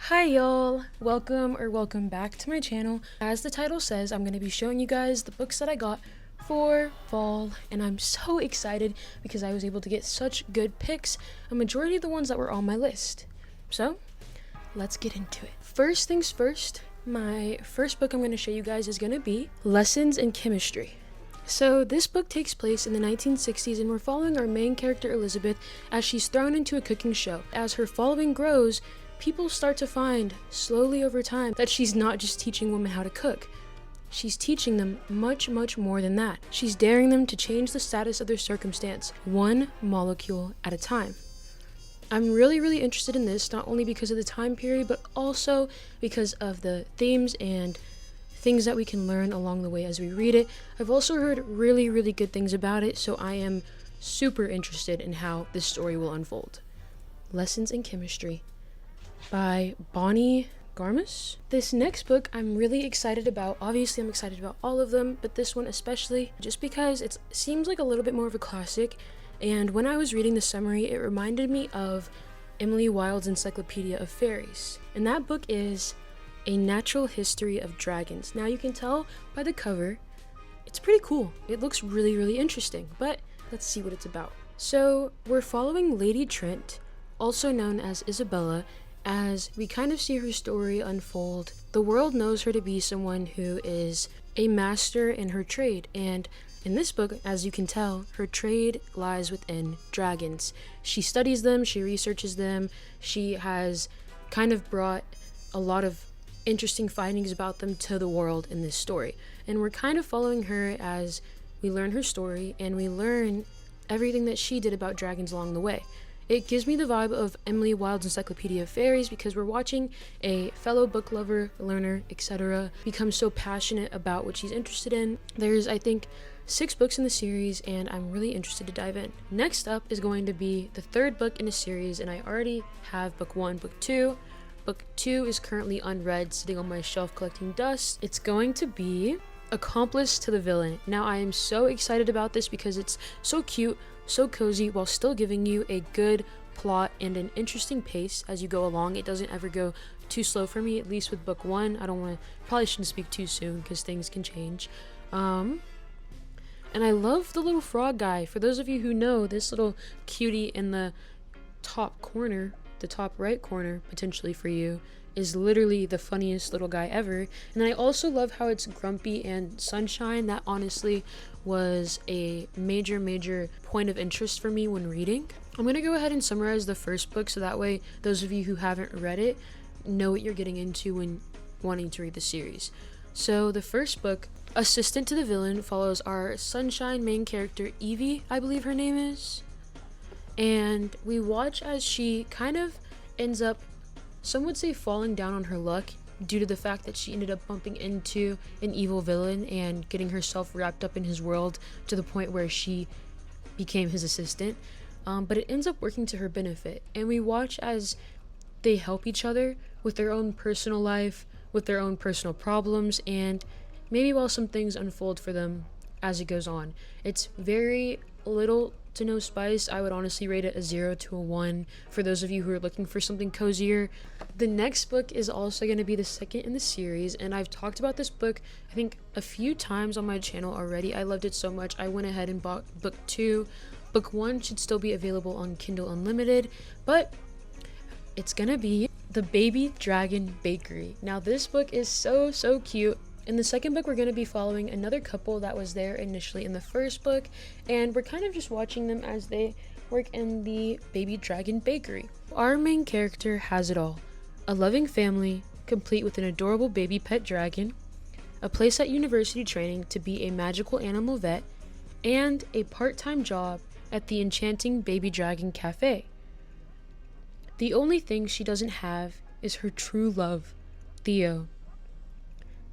Hi y'all! Welcome back to my channel. As the title says, I'm going to be showing you guys the books that I got for fall, and I'm so excited because I was able to get such good picks, a majority of the ones that were on my list. So, let's get into it. First things first, my first book I'm going to show you guys is going to be Lessons in Chemistry. So this book takes place in the 1960s, and we're following our main character Elizabeth as she's thrown into a cooking show. As her following grows, people start to find, slowly over time, that she's not just teaching women how to cook. She's teaching them much, much more than that. She's daring them to change the status of their circumstance, one molecule at a time. I'm really interested in this, not only because of the time period, but also because of the themes and things that we can learn along the way as we read it. I've also heard really good things about it, so I am super interested in how this story will unfold. Lessons in Chemistry by Bonnie Garmus. This next book I'm really excited about. Obviously I'm excited about all of them, but this one especially, just because it seems like a little bit more of a classic, and when I was reading the summary, it reminded me of Emily Wilde's Encyclopedia of Fairies. And that book is A Natural History of Dragons. Now you can tell by the cover, it's pretty cool. It looks really interesting, but let's see what it's about. So we're following Lady Trent, also known as Isabella, as we kind of see her story unfold. The world knows her to be someone who is a master in her trade, and in this book, as you can tell, her trade lies within dragons. She studies them, she researches them, she has kind of brought a lot of interesting findings about them to the world in this story. And we're kind of following her as we learn her story and we learn everything that she did about dragons along the way. It gives me the vibe of Emily Wilde's Encyclopedia of Fairies because we're watching a fellow book lover, learner, etc. become so passionate about what she's interested in. There's, I think, 6 books in the series, and I'm really interested to dive in. Next up is going to be the 3rd book in a series, and I already have book 1, book 2. Book 2 is currently unread, sitting on my shelf collecting dust. It's going to be Accomplice to the Villain. Now I am so excited about this because it's so cute, so cozy, while still giving you a good plot and an interesting pace as you go along. It doesn't ever go too slow for me, at least with book 1. Probably shouldn't speak too soon because things can change. And I love the little frog guy. For those of you who know, this little cutie in the top corner, the top right corner potentially for you, is literally the funniest little guy ever. And I also love how it's grumpy and sunshine. That honestly was a major point of interest for me when reading. I'm going to go ahead and summarize the first book so that way those of you who haven't read it know what you're getting into when wanting to read the series. So the first book, Assistant to the Villain, follows our sunshine main character Evie, I believe her name is. And we watch as she kind of ends up, some would say, falling down on her luck due to the fact that she ended up bumping into an evil villain and getting herself wrapped up in his world to the point where she became his assistant. But it ends up working to her benefit. And we watch as they help each other with their own personal life, with their own personal problems, and maybe while some things unfold for them as it goes on. It's very little to no spice. I would honestly rate it a 0 to a 1 for those of you who are looking for something cozier. The next book is also going to be the second in the series, and I've talked about this book I think a few times on my channel already. I loved it so much I went ahead and bought book 2. Book 1 should still be available on Kindle Unlimited, but it's gonna be The Baby Dragon Bakery. Now this book is so cute. In the second book, we're going to be following another couple that was there initially in the first book, and we're kind of just watching them as they work in the Baby Dragon Bakery. Our main character has it all: a loving family, complete with an adorable baby pet dragon, a place at university training to be a magical animal vet, and a part-time job at the enchanting Baby Dragon Cafe. The only thing she doesn't have is her true love, Theo.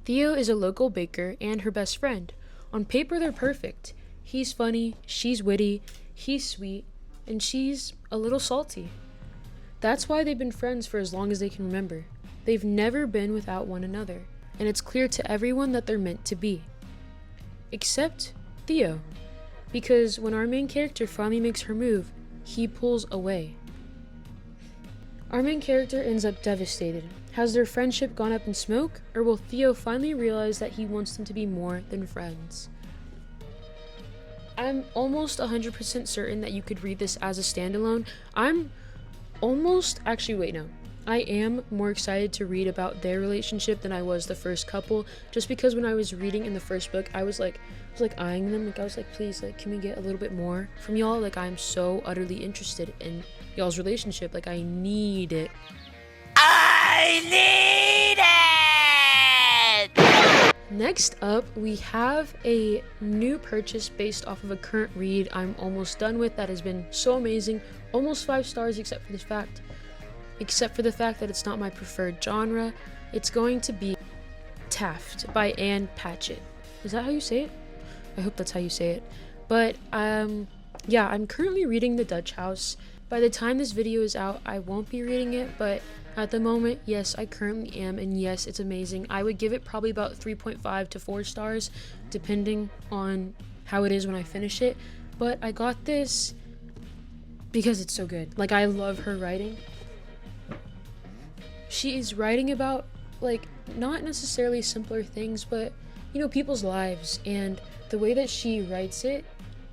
Theo is a local baker and her best friend. On paper, they're perfect. He's funny, she's witty, he's sweet, and she's a little salty. That's why they've been friends for as long as they can remember. They've never been without one another, and it's clear to everyone that they're meant to be. Except Theo, because when our main character finally makes her move, he pulls away. Our main character ends up devastated. Has their friendship gone up in smoke, or will Theo finally realize that he wants them to be more than friends? I'm almost 100% certain that you could read this as a standalone. I am more excited to read about their relationship than I was the first couple, just because when I was reading in the first book, I was eyeing them, I was like, please, can we get a little bit more from y'all? I'm so utterly interested in y'all's relationship, I need it. Next up, we have a new purchase based off of a current read I'm almost done with that has been so amazing. Almost 5 stars except for the fact that it's not my preferred genre. It's going to be Taft by Patchett. Is that how you say it? I hope that's how you say it. But yeah, I'm currently reading The Dutch House. By the time this video is out, I won't be reading it, but at the moment, yes, I currently am, and yes, it's amazing. I would give it probably about 3.5 to 4 stars, depending on how it is when I finish it. But I got this because it's so good. I love her writing. She is writing about, not necessarily simpler things, but, people's lives. And the way that she writes it,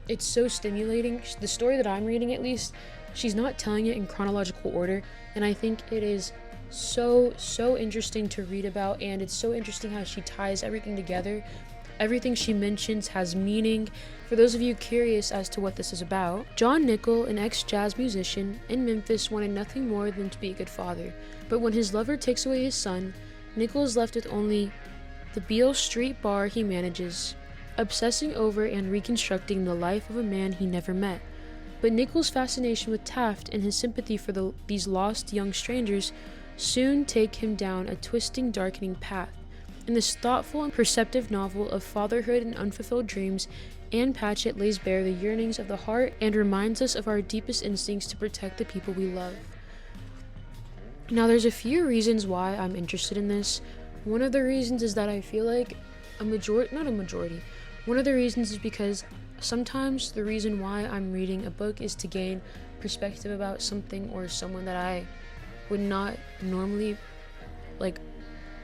it's so stimulating. The story that I'm reading, at least, she's not telling it in chronological order, and I think it is so interesting to read about, and it's so interesting how she ties everything together. Everything she mentions has meaning. For those of you curious as to what this is about, John Nicole, an ex-jazz musician in Memphis, wanted nothing more than to be a good father, but when his lover takes away his son, Nicole is left with only the Beale Street bar he manages, obsessing over and reconstructing the life of a man he never met. But Nicole's fascination with Taft and his sympathy for these lost young strangers soon take him down a twisting, darkening path. In this thoughtful and perceptive novel of fatherhood and unfulfilled dreams, Patchett lays bare the yearnings of the heart and reminds us of our deepest instincts to protect the people we love. Now, there's a few reasons why I'm interested in this. One of the reasons is that I feel like one of the reasons is because sometimes the reason why I'm reading a book is to gain perspective about something or someone that I would not normally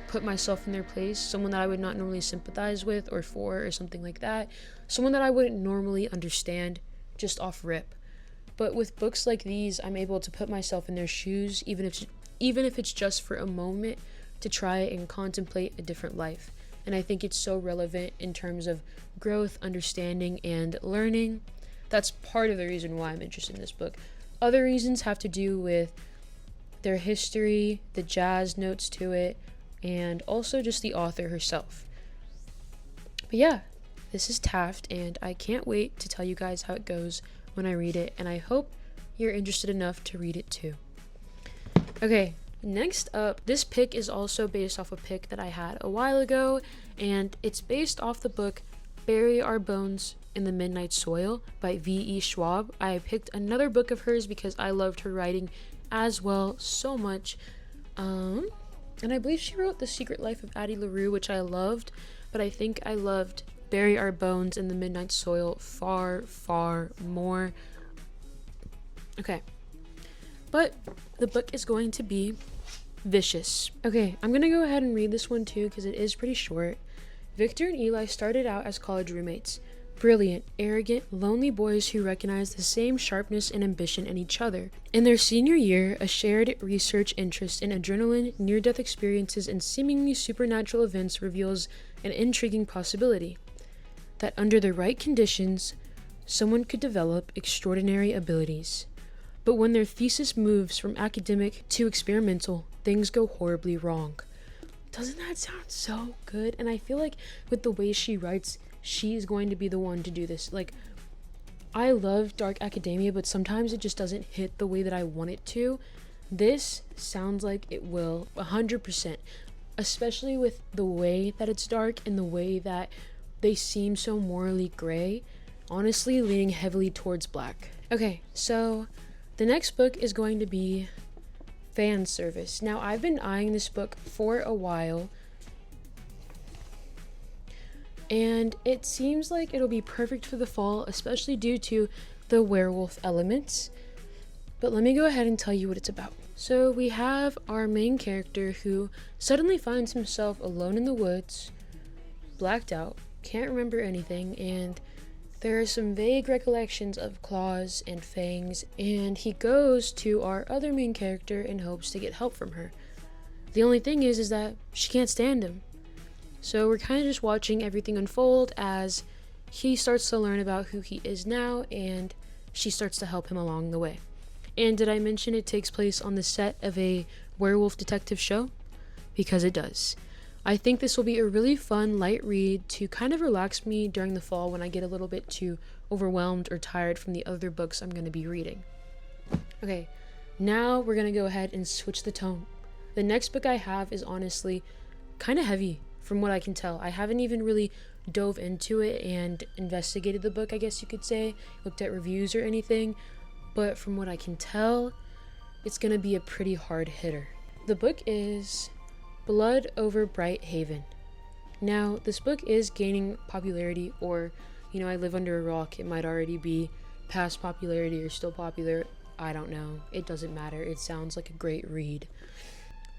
put myself in their place, someone that I would not normally sympathize with or for or something like that, someone that I wouldn't normally understand just off rip. But with books like these, I'm able to put myself in their shoes, even if it's just for a moment, to try and contemplate a different life. And I think it's so relevant in terms of growth, understanding, and learning. That's part of the reason why I'm interested in this book. Other reasons have to do with their history, the jazz notes to it, and also just the author herself. But yeah, this is Taft, and I can't wait to tell you guys how it goes when I read it, and I hope you're interested enough to read it too. Okay, next up, this pick is also based off a pick that I had a while ago, and it's based off the book Bury Our Bones in the Midnight Soil by V.E. Schwab. I picked another book of hers because I loved her writing as well so much. And I believe she wrote The Secret Life of Addie LaRue, which I loved, but I think I loved Bury Our Bones in the Midnight Soil far more. Okay. But the book is going to be Vicious. Okay, I'm gonna go ahead and read this one too because it is pretty short. Victor and Eli started out as college roommates. Brilliant, arrogant, lonely boys who recognize the same sharpness and ambition in each other. In their senior year, a shared research interest in adrenaline, near-death experiences, and seemingly supernatural events reveals an intriguing possibility. That under the right conditions, someone could develop extraordinary abilities. But when their thesis moves from academic to experimental, things go horribly wrong. Doesn't that sound so good? And I feel like with the way she writes, she's going to be the one to do this. I love dark academia, but sometimes it just doesn't hit the way that I want it to. This sounds like it will 100%, especially with the way that it's dark and the way that they seem so morally gray, honestly leaning heavily towards black. Okay, so the next book is going to be Fanservice. Now, I've been eyeing this book for a while, and it seems like it'll be perfect for the fall, especially due to the werewolf elements. But let me go ahead and tell you what it's about. So we have our main character who suddenly finds himself alone in the woods, blacked out, can't remember anything, and there are some vague recollections of claws and fangs, and he goes to our other main character in hopes to get help from her. The only thing is that she can't stand him. So we're kind of just watching everything unfold as he starts to learn about who he is now, and she starts to help him along the way. And did I mention it takes place on the set of a werewolf detective show? Because it does. I think this will be a really fun, light read to kind of relax me during the fall when I get a little bit too overwhelmed or tired from the other books I'm going to be reading. Okay, now we're going to go ahead and switch the tone. The next book I have is honestly kind of heavy from what I can tell. I haven't even really dove into it and investigated the book, I guess you could say, looked at reviews or anything, but from what I can tell, it's going to be a pretty hard hitter. The book is Blood Over Bright Haven. Now, this book is gaining popularity, or, I live under a rock. It might already be past popularity or still popular. I don't know. It doesn't matter. It sounds like a great read.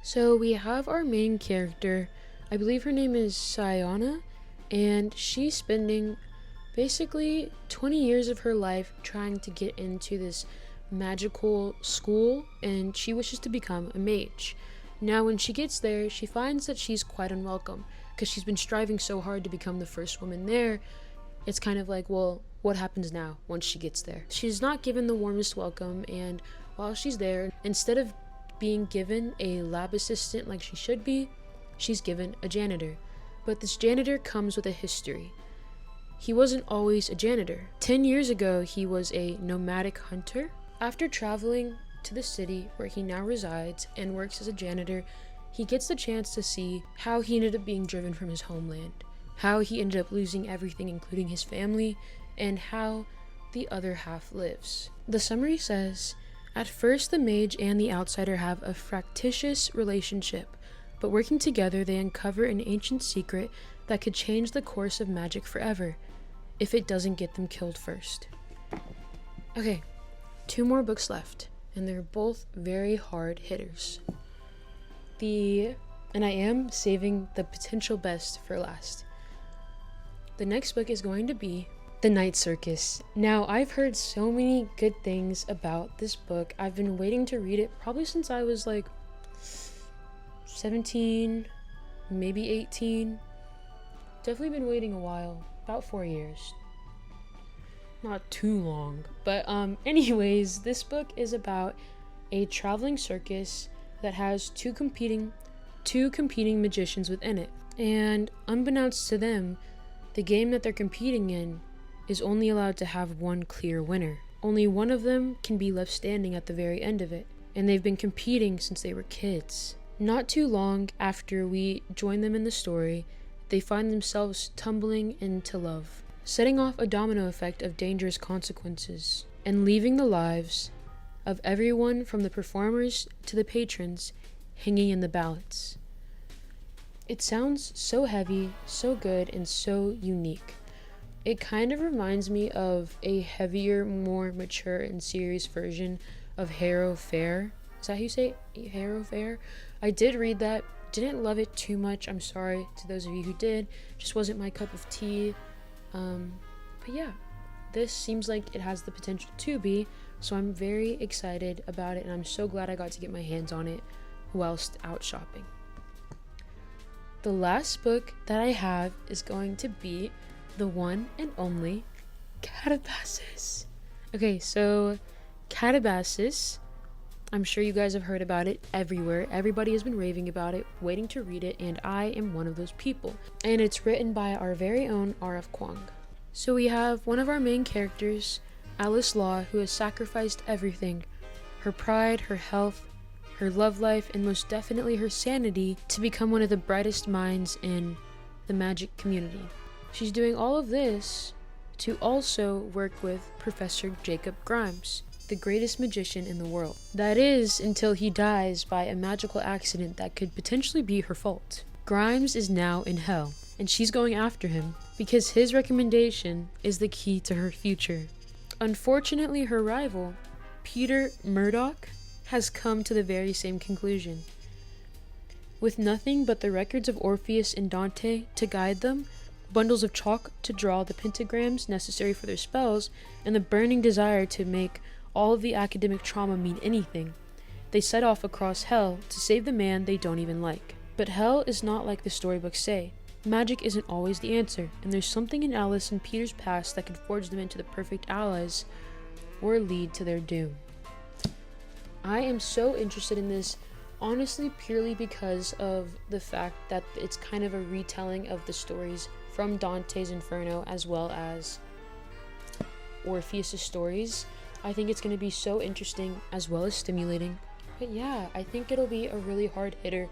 So we have our main character. I believe her name is Sayana, and she's spending basically 20 years of her life trying to get into this magical school, and she wishes to become a mage. Now, when she gets there, she finds that she's quite unwelcome because she's been striving so hard to become the first woman there. It's kind of like, well, what happens now once she gets there? She's not given the warmest welcome, and while she's there, instead of being given a lab assistant like she should be, she's given a janitor. But this janitor comes with a history. He wasn't always a janitor. 10 years ago, he was a nomadic hunter. After traveling to the city where he now resides and works as a janitor, he gets the chance to see how he ended up being driven from his homeland, how he ended up losing everything including his family, and how the other half lives. The summary says, at first the mage and the outsider have a fractious relationship, but working together they uncover an ancient secret that could change the course of magic forever, if it doesn't get them killed first. Okay, 2 more books left, and they're both very hard hitters. And I am saving the potential best for last. The next book is going to be The Night Circus. Now, I've heard so many good things about this book. I've been waiting to read it probably since I was like 17, maybe 18. Definitely been waiting a while, about 4 years. Not too long. But anyways, this book is about a traveling circus that has two competing magicians within it. And unbeknownst to them, the game that they're competing in is only allowed to have one clear winner. Only one of them can be left standing at the very end of it. And they've been competing since they were kids. Not too long after we join them in the story, they find themselves tumbling into love, setting off a domino effect of dangerous consequences, and leaving the lives of everyone from the performers to the patrons hanging in the balance. It sounds so heavy, so good, and so unique. It kind of reminds me of a heavier, more mature and serious version of Harrow Fair. Is that how you say it? Harrow Fair? I did read that, didn't love it too much. I'm sorry to those of you who did. Just wasn't my cup of tea. But yeah, this seems like it has the potential to be, so I'm very excited about it, and I'm so glad I got to get my hands on it whilst out shopping. The last book that I have is going to be the one and only Katabasis. Okay, so Katabasis, I'm sure you guys have heard about it everywhere. Everybody has been raving about it, waiting to read it, and I am one of those people. And it's written by our very own R.F. Kuang. So we have one of our main characters, Alice Law, who has sacrificed everything, her pride, her health, her love life, and most definitely her sanity, to become one of the brightest minds in the magic community. She's doing all of this to also work with Professor Jacob Grimes, the greatest magician in the world. That is, until he dies by a magical accident that could potentially be her fault. Grimes is now in hell, and she's going after him because his recommendation is the key to her future. Unfortunately, her rival, Peter Murdoch has come to the very same conclusion. With nothing but the records of Orpheus and Dante to guide them, bundles of chalk to draw the pentagrams necessary for their spells, and the burning desire to make all of the academic trauma mean anything, they set off across hell to save the man they don't even like. But hell is not like the storybooks say. Magic isn't always the answer, and there's something in Alice and Peter's past that could forge them into the perfect allies or lead to their doom. I am so interested in this, honestly, purely because of the fact that it's kind of a retelling of the stories from Dante's Inferno as well as Orpheus' stories. I think it's going to be so interesting as well as stimulating. But yeah, I think it'll be a really hard hitter